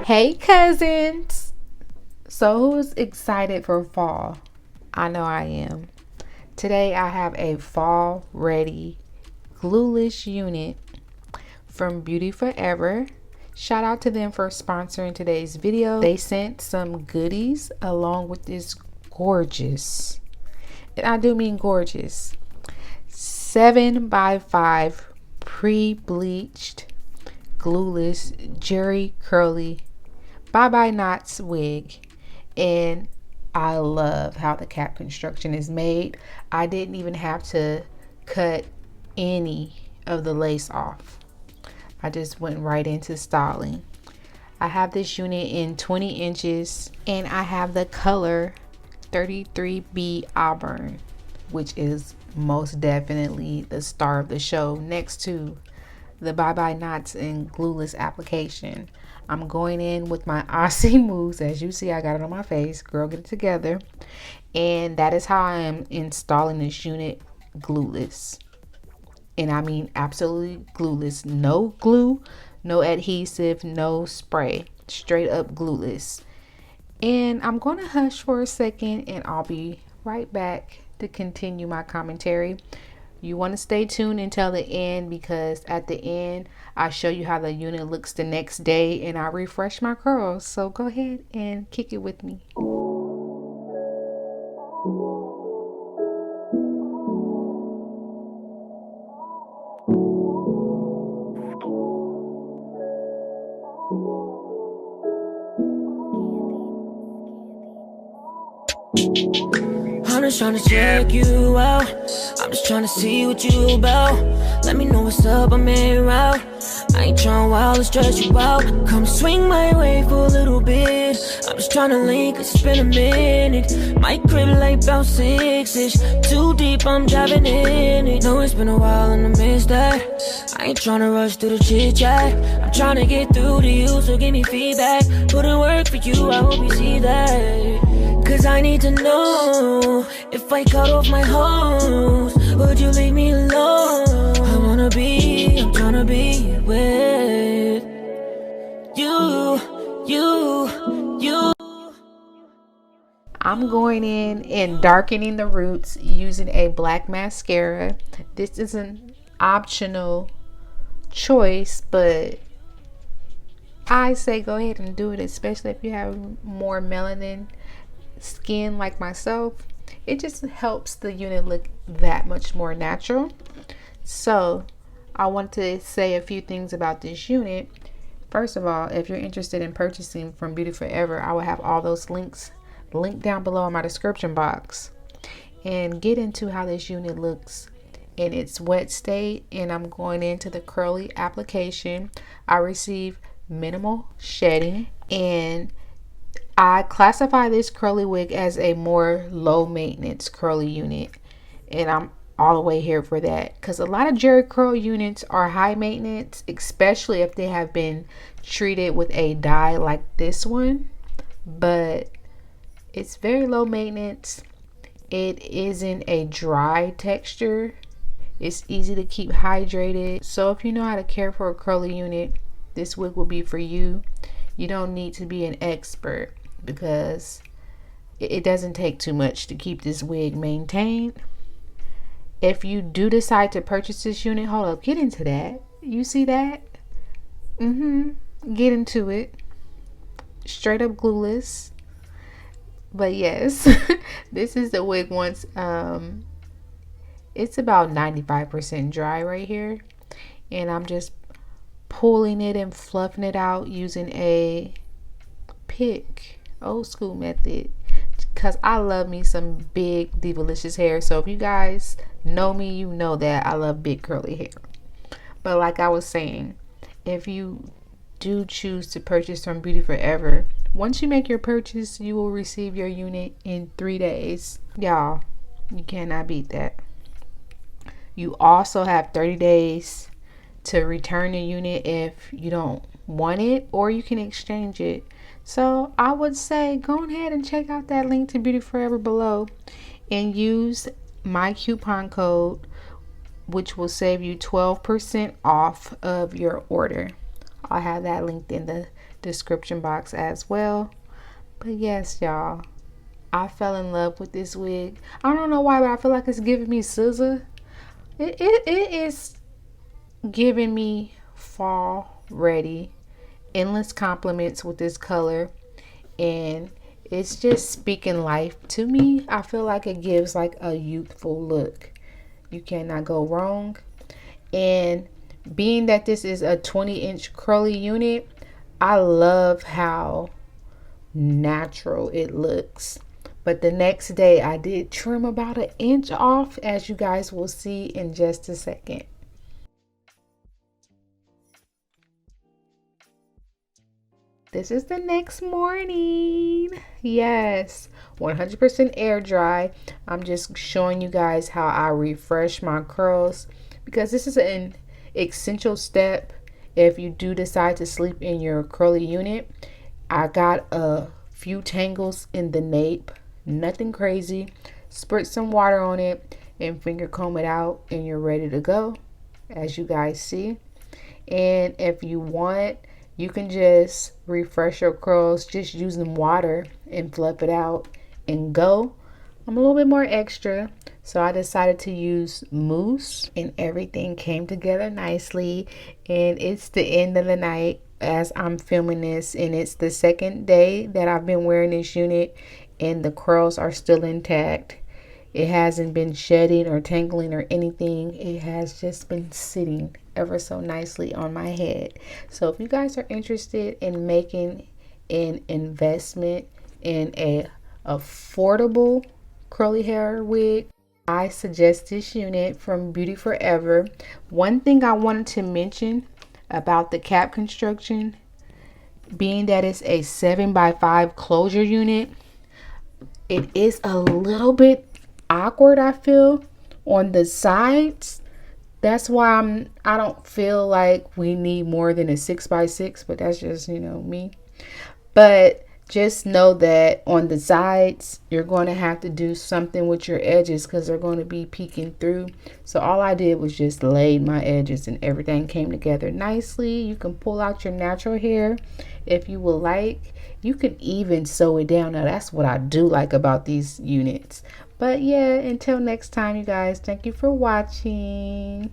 Hey cousins! So who's excited for fall? I know I am. Today I have a fall ready glueless unit from BeautyForever. Shout out to them for sponsoring today's video. They sent some goodies along with this gorgeous, and I do mean gorgeous, 7x5 pre-bleached glueless jerry curly Byebye knots wig. And I love how the cap construction is made. I didn't even have to cut any of the lace off. I just went right into styling. I have this unit in 20 inches and I have the color 33B auburn, which is most definitely the star of the show next to the Byebye knots and glueless application. I'm going in with my Aussie moves. As you see, I got it on my face. Girl, get it together. And that is how I am installing this unit glueless. And I mean absolutely glueless. No glue, no adhesive, no spray. Straight up glueless. And I'm going to hush for a second and I'll be right back to continue my commentary. You want to stay tuned until the end, because at the end I show you how the unit looks the next day and I refresh my curls. So go ahead and kick it with me. I'm just trying to check you out. I'm just trying to see what you about. Let me know what's up, I'm in route. I ain't trying wild to stress you out. Come swing my way for a little bit. I'm just trying to link, it's been a minute. My crib like about 6-ish. Too deep, I'm diving in it. Know it's been a while and I miss that. I ain't trying to rush through the chit chat. I'm trying to get through to you, so give me feedback. Put in work for you, I hope you see that. Cause I need to know, if I cut off my hose, would you leave me alone? I'm trying to be with you. I'm going in and darkening the roots using a black mascara. This is an optional choice, but I say go ahead and do it, especially if you have more melanin skin like myself. It just helps the unit look that much more natural. So I want to say a few things about this unit. First of all, if you're interested in purchasing from BeautyForever, I will have all those links linked down below in my description box. And get into how this unit looks in its wet state. And I'm going into the curly application. I receive minimal shedding, and I classify this curly wig as a more low maintenance curly unit, and I'm all the way here for that, because a lot of jerry curl units are high maintenance, especially if they have been treated with a dye like this one. But it's very low maintenance. It isn't a dry texture. It's easy to keep hydrated. So if you know how to care for a curly unit, this wig will be for you. You don't need to be an expert, because it doesn't take too much to keep this wig maintained. If you do decide to purchase this unit, hold up, get into that. You see that? Get into it. Straight up glueless. But yes, this is the wig once it's about 95% dry right here, and I'm just pulling it and fluffing it out using a pick, old school method, because I love me some big divalicious hair. So if you guys know me, you know that I love big curly hair. But like I was saying, if you do choose to purchase from BeautyForever, once you make your purchase, you will receive your unit in 3 days. Y'all, you cannot beat that. You also have 30 days to return the unit if you don't want it, or you can exchange it. So I would say go ahead and check out that link to BeautyForever below and use my coupon code, which will save you 12% off of your order. I'll have that linked in the description box as well. But yes, y'all, I fell in love with this wig. I don't know why, but I feel like it's giving me SZA. It is giving me fall ready. Endless compliments with this color, and it's just speaking life to me. I feel like it gives like a youthful look. You cannot go wrong. And being that this is a 20-inch curly unit, I love how natural it looks. But the next day I did trim about an inch off, as you guys will see in just a second. This is the next morning. Yes, 100% air dry. I'm just showing you guys how I refresh my curls, because this is an essential step if you do decide to sleep in your curly unit. I got a few tangles in the nape, nothing crazy. Spritz some water on it and finger comb it out, and you're ready to go, as you guys see. And if you want, you can just refresh your curls just using water and fluff it out and go. I'm a little bit more extra, so I decided to use mousse, and everything came together nicely. And it's the end of the night as I'm filming this, and it's the second day that I've been wearing this unit, and the curls are still intact. It hasn't been shedding or tangling or anything. It has just been sitting ever so nicely on my head. So if you guys are interested in making an investment in a affordable curly hair wig, I suggest this unit from BeautyForever. One thing I wanted to mention about the cap construction, being that it's a 7x5 closure unit, it is a little bit awkward, I feel, on the sides. That's why I don't feel like we need more than a 6x6, but that's just, me. But just know that on the sides, you're going to have to do something with your edges, because they're going to be peeking through. So all I did was just laid my edges, and everything came together nicely. You can pull out your natural hair if you would like. You can even sew it down. Now that's what I do like about these units. But yeah, until next time, you guys, thank you for watching.